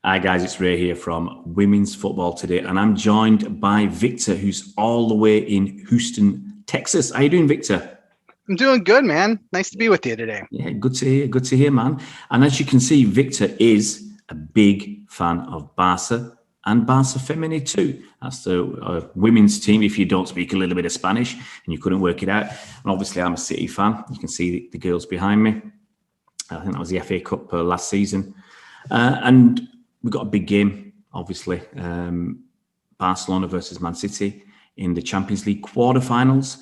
Hi guys, it's Ray here from Women's Football Today, and I'm joined by Victor, who's all the way in Houston, Texas. How you doing, Victor? I'm doing good, man. Nice to be with you today. Yeah, good to hear. Good to hear, man. And as you can see, Victor is a big fan of Barca and Barca Femini too. That's the women's team. If you don't speak a little bit of Spanish and you couldn't work it out, and obviously I'm a City fan. You can see the girls behind me. I think that was the FA Cup last season, and we've got a big game, obviously. Barcelona versus Man City in the Champions League quarterfinals.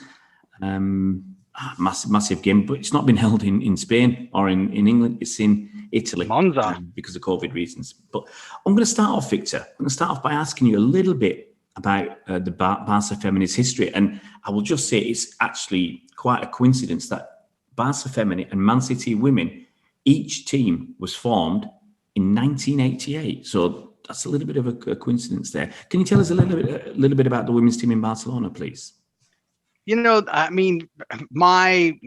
Massive game, but it's not been held in Spain or in England. It's in Italy, Monza. Because of COVID reasons. But I'm going to start off, Victor. I'm going to start off by asking you a little bit about the Barca Femini's history. And I will just say it's actually quite a coincidence that Barca Femini and Man City Women, each team was formed in 1988. So that's a little bit of a coincidence there. Can you tell us a little bit about the women's team in Barcelona, please? I mean, my,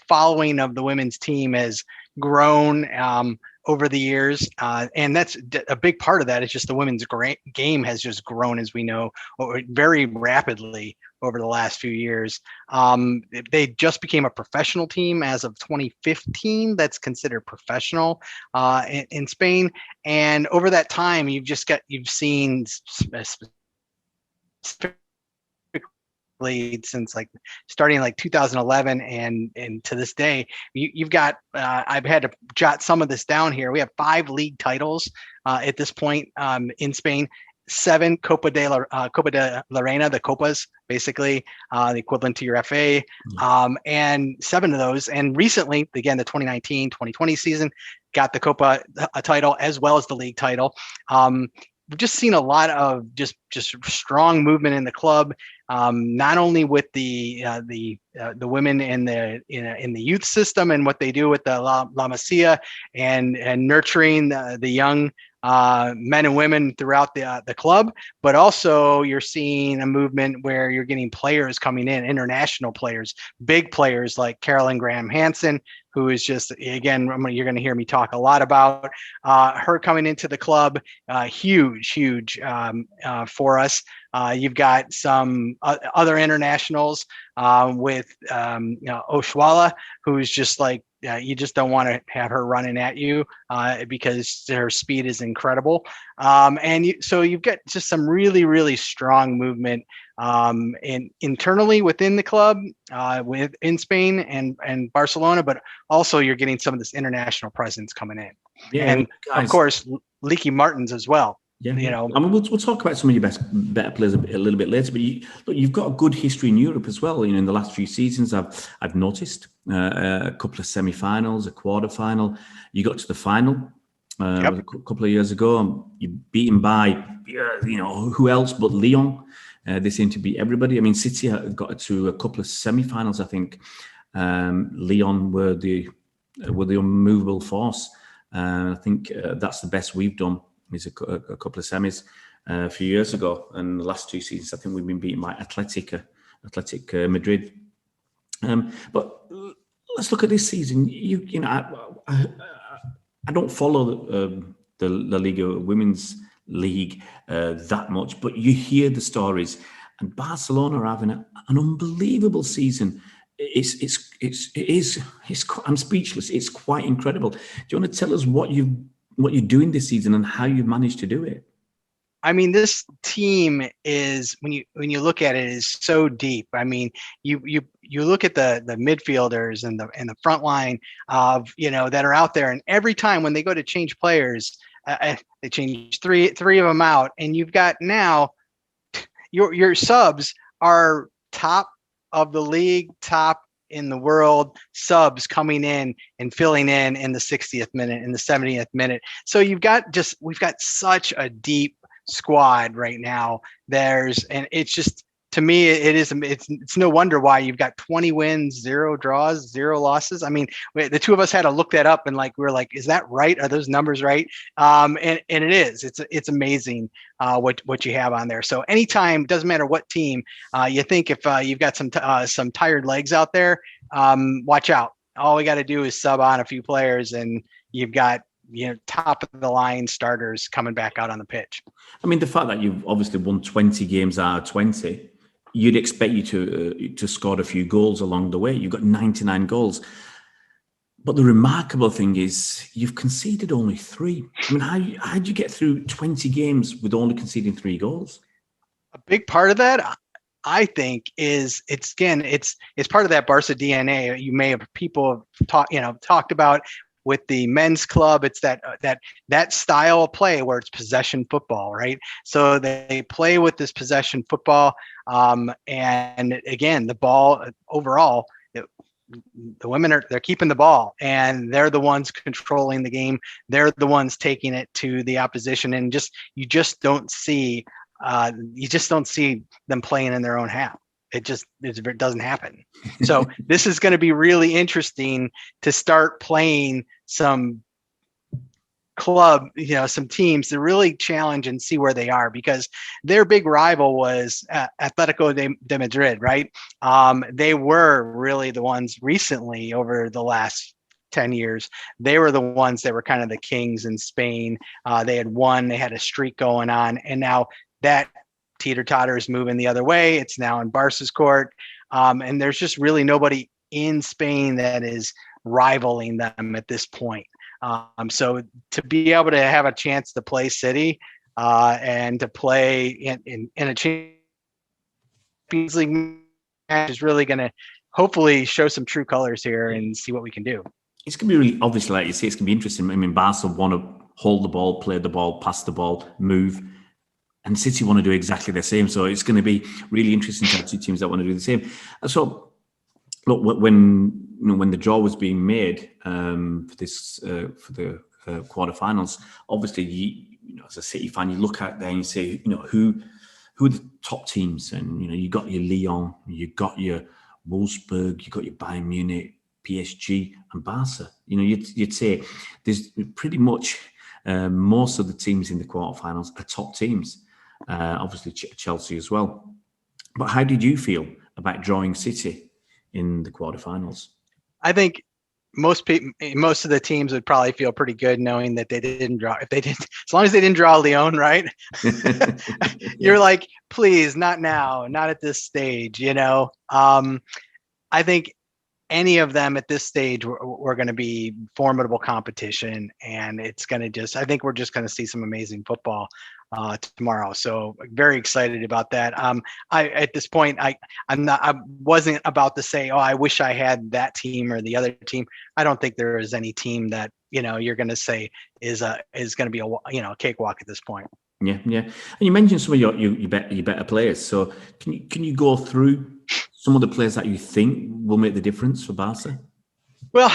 following of the women's team has grown over the years. And that's a big part of that is just the women's game has just grown, as we know, very rapidly over the last few years. They just became a professional team as of 2015. That's considered professional in Spain. And over that time, you've seen since starting 2011 and to this day, you've got I've had to jot some of this down here. We have 5 league titles at this point in Spain, 7 Copa de la Reina, the Copas, basically the equivalent to your FA, and 7 of those. And recently, again, the 2019-2020 season got the Copa title as well as the league title. We've just seen a lot of just strong movement in the club, not only with the women in the youth system and what they do with the La Masia and nurturing the young men and women throughout the club, but also you're seeing a movement where you're getting players coming in, international players, big players like Carolyn Graham-Hansen, who is just, again, you're going to hear me talk a lot about her coming into the club. Huge for us. You've got some other internationals with Oshuala, who's just you just don't want to have her running at you because her speed is incredible. So you've got just some really, really strong movement internally within the club in Spain and Barcelona, but also you're getting some of this international presence coming in. Yeah, and guys, of course, Leaky Martins as well. Yeah, I mean, we'll talk about some of your better players a little bit later. But you've got a good history in Europe as well. In the last few seasons, I've noticed a couple of semi-finals, a quarter-final. You got to the final a couple of years ago. You're beaten by who else but Lyon. They seem to beat everybody. I mean, City got to a couple of semi-finals. I think Lyon were the unmovable force. I think that's the best we've done. Is a couple of semis a few years ago, and the last 2 seasons I think we've been beaten by Athletic Madrid. But let's look at this season. I don't follow the La Liga Women's League that much, but you hear the stories, and Barcelona are having an unbelievable season. It is. I'm speechless. It's quite incredible. Do you want to tell us what you're doing this season and how you've managed to do it? I mean, this team is, when you look at it, is so deep. I mean, you look at the midfielders and the front line of that are out there, and every time when they go to change players, they change three of them out, and you've got now your subs are top of the league, top in the world subs coming in and filling in the 60th minute, in the 70th minute. So we've got such a deep squad right now. And it's just, to me, it's no wonder why you've got 20 wins, 0 draws, 0 losses. I mean, the two of us had to look that up, and we're like, is that right? Are those numbers right? And it is. It's amazing what you have on there. So anytime, doesn't matter what team, you think if you've got some tired legs out there, watch out. All we got to do is sub on a few players, and you've got top of the line starters coming back out on the pitch. I mean, the fact that you've obviously won 20 games out of 20, you'd expect you to score a few goals along the way. You've got 99 goals. But the remarkable thing is you've conceded only 3. I mean, how did you get through 20 games with only conceding 3 goals? A big part of that, I think, is it's part of that Barca DNA. You may have people talked about with the men's club. It's that style of play where it's possession football, right? So they play with this possession football, and again, the ball overall. The women they're keeping the ball, and they're the ones controlling the game. They're the ones taking it to the opposition, and you just don't see them playing in their own half. It doesn't happen. So this is going to be really interesting to start playing some some teams to really challenge and see where they are, because their big rival was Atletico de Madrid, right? They were really the ones recently over the last 10 years. They were the ones that were kind of the kings in Spain. They had a streak going on, and now that teeter-totter is moving the other way. It's now in Barca's court. And there's just really nobody in Spain that is rivaling them at this point. So to be able to have a chance to play City and to play in a Champions League match is really going to hopefully show some true colors here and see what we can do. It's going to be really, obviously, like you say, it's going to be interesting. I mean, Barca want to hold the ball, play the ball, pass the ball, move. And City want to do exactly the same. So it's going to be really interesting to have 2 teams that want to do the same. So, look, when the draw was being made for the quarterfinals, obviously, you as a City fan, you look out there and you say, who are the top teams? And you got your Lyon, you got your Wolfsburg, you got your Bayern Munich, PSG, and Barca. You'd say there's pretty much most of the teams in the quarterfinals are top teams. Obviously Chelsea as well. But how did you feel about drawing City in the quarterfinals? I think most of the teams would probably feel pretty good knowing that they didn't draw. As long as they didn't draw Lyon, right? You're like, please, not now, not at this stage. I think any of them at this stage we're going to be formidable competition, and it's going to I think we're just going to see some amazing football tomorrow. So very excited about that. At this point, I wasn't about to say, I wish I had that team or the other team. I don't think there is any team that you're going to say is going to be a cakewalk at this point. Yeah. And you mentioned some of your better players. So can you go through some of the players that you think will make the difference for Barca? Well,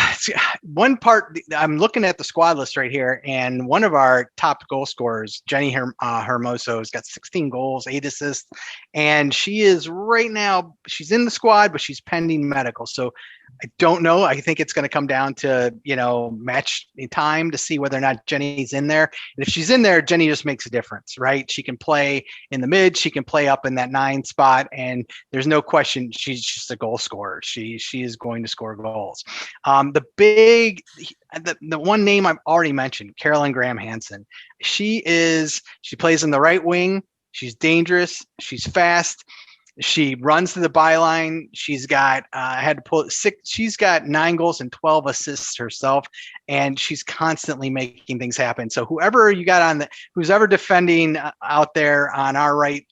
one part, I'm looking at the squad list right here, and one of our top goal scorers, Jenny Hermoso, has got 16 goals, 8 assists, and she is right now, she's in the squad, but she's pending medical. So I don't know. I think it's going to come down to, match time to see whether or not Jenny's in there. And if she's in there, Jenny just makes a difference, right? She can play in the mid, she can play up in that 9 spot, and there's no question she's just a goal scorer. She is going to score goals. The one name I've already mentioned, Carolyn Graham Hansen. She plays in the right wing. She's dangerous. She's fast. She runs to the byline. She's got she's got 9 goals and 12 assists herself, and she's constantly making things happen. So whoever you got who's ever defending out there on our right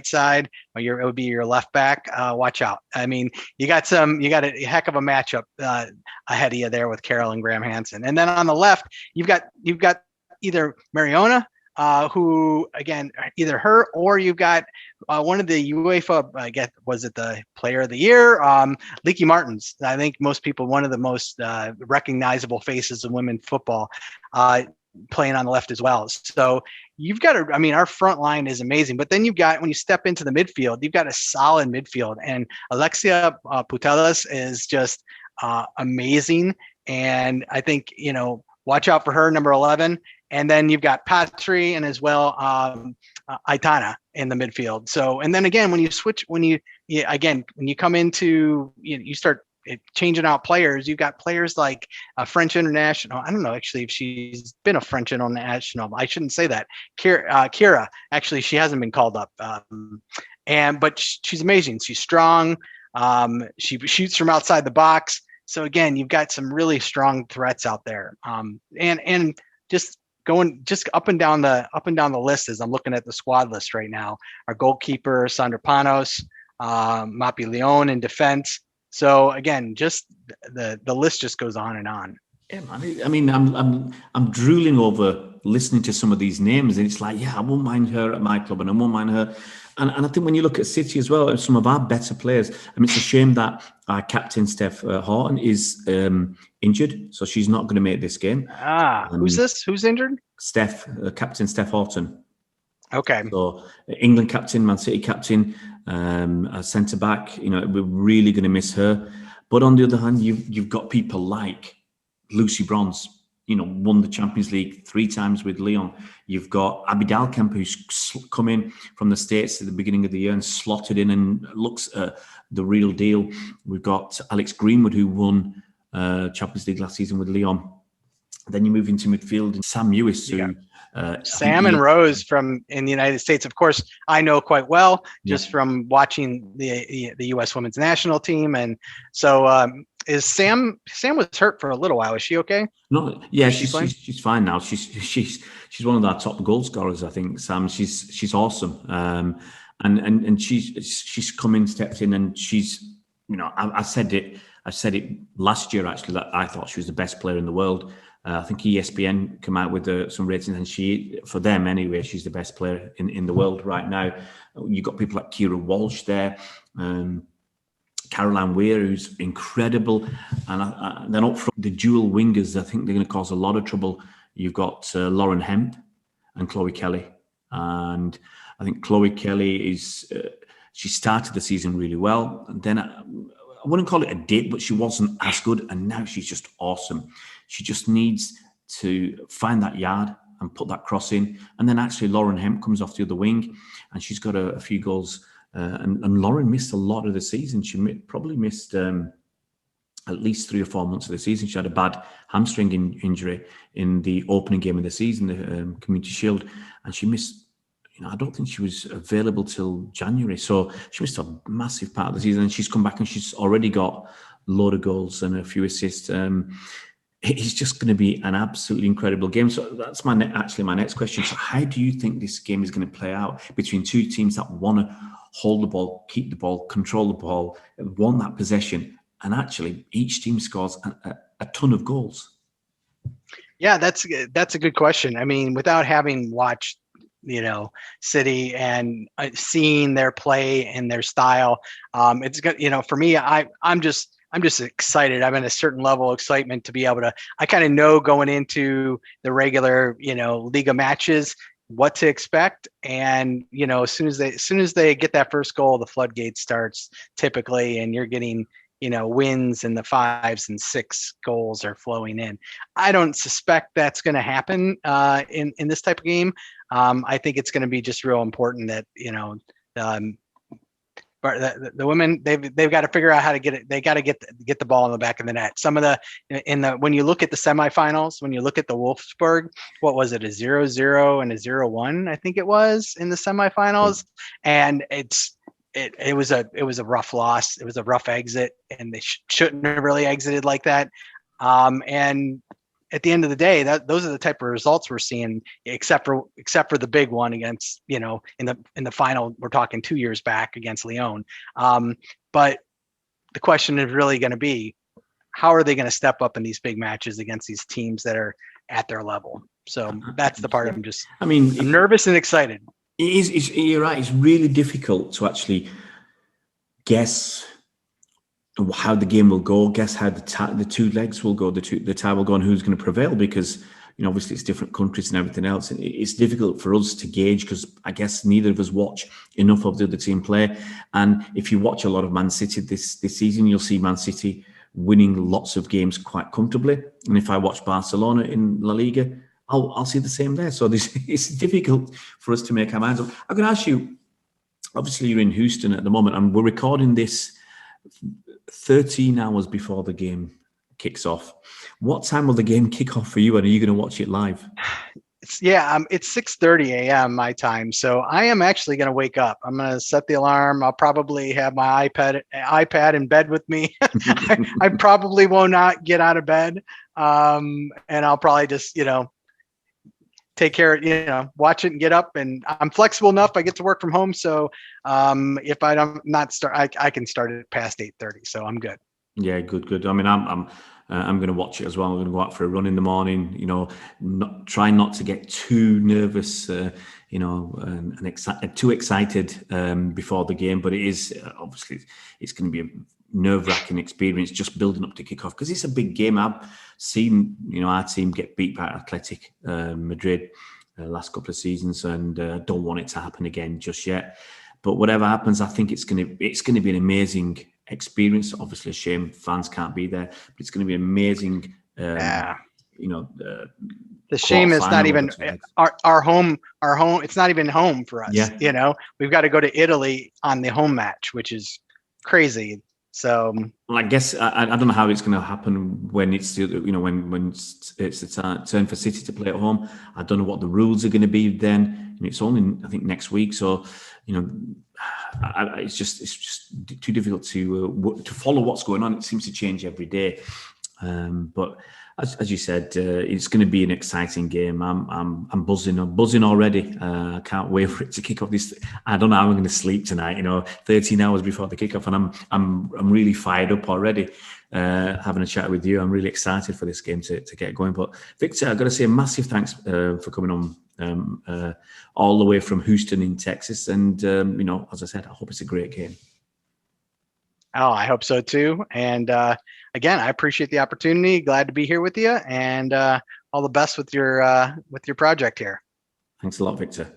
side, it would be your left back. Watch out. I mean, you got a heck of a matchup ahead of you there with Carolyn Graham Hansen. And then on the left, you've got either Mariona, who again, either her or you've got one of the UEFA, I guess, was it the Player of the Year, Leaky Martins. I think most people, one of the most recognizable faces of women football, playing on the left as well. So you've got our front line is amazing, but then when you step into the midfield, you've got a solid midfield, and Alexia Putellas is just amazing. And I think, watch out for her, number 11. And then you've got Patry and as well Aitana in the midfield. So, and then again, when you come into, you start changing out players. You've got players like a French international. I don't know actually if she's been a French international. I shouldn't say that. Kira, actually, she hasn't been called up. But she's amazing. She's strong. She shoots from outside the box. So again, you've got some really strong threats out there. And just going up and down the list as I'm looking at the squad list right now. Our goalkeeper Sandra Panos, Mapi Leon in defense. So again, just the list just goes on and on. Yeah, man. I mean, I'm drooling over listening to some of these names, and it's like, yeah, I won't mind her at my club, and I won't mind her. And I think when you look at City as well, some of our better players. I mean, it's a shame that our captain Steph Horton is injured, so she's not going to make this game. Who's this? Who's injured? Captain Steph Horton. Okay. So England captain, Man City captain, a centre back. You know, we're really going to miss her. But on the other hand, you've got people like Lucy Bronze, you know, won the Champions League 3 times with Lyon. You've got Abby Dalkamp, who's come in from the States at the beginning of the year and slotted in and looks the real deal. We've got Alex Greenwood, who won Champions League last season with Lyon. Then you move into midfield and Sam Lewis, who Sam and Rose in the United States, of course, I know quite well just from watching the U.S. Women's National Team, and so is Sam was hurt for a little while. Is she okay? No, yeah, she's fine now. She's one of our top goal scorers, I think. Sam, she's awesome, and she's come in, stepped in, and she's, you know, I said it last year actually that I thought she was the best player in the world. I think ESPN come out with some ratings, and for them anyway, she's the best player in the world right now. You've got people like Kira Walsh there, Caroline Weir, who's incredible, and then up front, the dual wingers, I think they're going to cause a lot of trouble. You've got Lauren Hemp and Chloe Kelly, and I think Chloe Kelly she started the season really well, and then I wouldn't call it a dip, but she wasn't as good, and now she's just awesome. She just needs to find that yard and put that cross in. And then actually Lauren Hemp comes off the other wing, and she's got a few goals. And Lauren missed a lot of the season. She probably missed at least 3 or 4 months of the season. She had a bad hamstring injury in the opening game of the season, the Community Shield. And she missed, you know, I don't think she was available till January. So she missed a massive part of the season. And she's come back and she's already got a load of goals and a few assists. It's just going to be an absolutely incredible game. So that's my next question. So how do you think this game is going to play out between two teams that want to hold the ball, keep the ball, control the ball, want that possession, and actually each team scores a ton of goals? Yeah, that's a good question. I mean, without having watched, you know, City and seeing their play and their style, it's good. You know, for me, I'm just excited. I'm in a certain level of excitement to be able to, I kind of know going into the regular, you know, Liga matches, what to expect. And, you know, as soon as they get that first goal, the floodgate starts typically, and you're getting, you know, wins and the 5s and 6 goals are flowing in. I don't suspect that's going to happen in this type of game. I think it's going to be just real important that, you know, but the women, they've got to figure out how to get it. They got to get the ball in the back of the net. Some of when you look at the semifinals, when you look at the Wolfsburg, what was it, a 0-0 and a 0-1? I think it was in the semifinals, and it was a rough loss. It was a rough exit, and they shouldn't have really exited like that. And at the end of the day, those are the type of results we're seeing, except for the big one against, you know, in the final, we're talking 2 years back against Lyon. But the question is really going to be, how are they going to step up in these big matches against these teams that are at their level? So that's the part I'm nervous and excited. You're right. It's really difficult to actually guess how the game will go, guess how the two legs will go, the tie will go, and who's going to prevail, because, you know, obviously it's different countries and everything else. And it's difficult for us to gauge because I guess neither of us watch enough of the other team play. And if you watch a lot of Man City this season, you'll see Man City winning lots of games quite comfortably. And if I watch Barcelona in La Liga, I'll see the same there. So it's difficult for us to make our minds up. I'm going to ask you, obviously you're in Houston at the moment, and we're recording this 13 hours before the game kicks off. What time will the game kick off for you, and are you going to watch it live? It's 6:30 a.m. my time, so I am actually going to wake up. I'm going to set the alarm. I'll probably have my iPad in bed with me. I probably will not get out of bed, and I'll probably just take care of watch it and get up. And I'm flexible enough. I get to work from home, so if I don't not start, I can start it past 8:30, so I'm good. Yeah, good. I mean, I'm going to watch it as well. I'm going to go out for a run in the morning. Try not to get too nervous. And too excited before the game. But it is obviously it's going to be a nerve-wracking experience just building up to kick off, because it's a big game. I've seen our team get beat by Athletic Madrid last couple of seasons, and don't want it to happen again just yet. But whatever happens, I think it's going to be an amazing experience. Obviously, a shame fans can't be there, but it's going to be amazing. The shame is not even our home. It's not even home for us. Yeah. We've got to go to Italy on the home match, which is crazy. So, well, I guess I don't know how it's going to happen when it's when it's the turn for City to play at home. I don't know what the rules are going to be then. It's only, I think, next week, so it's just too difficult to follow what's going on. It seems to change every day, but as you said, it's going to be an exciting game. I'm buzzing. I'm buzzing already. I can't wait for it to kick off. I don't know how I'm going to sleep tonight. 13 hours before the kickoff, and I'm really fired up already. Having a chat with you, I'm really excited for this game to get going. But Victor, I've got to say a massive thanks for coming on all the way from Houston in Texas. And as I said, I hope it's a great game. Oh, I hope so too. And again, I appreciate the opportunity. Glad to be here with you, and all the best with your project here. Thanks a lot, Victor.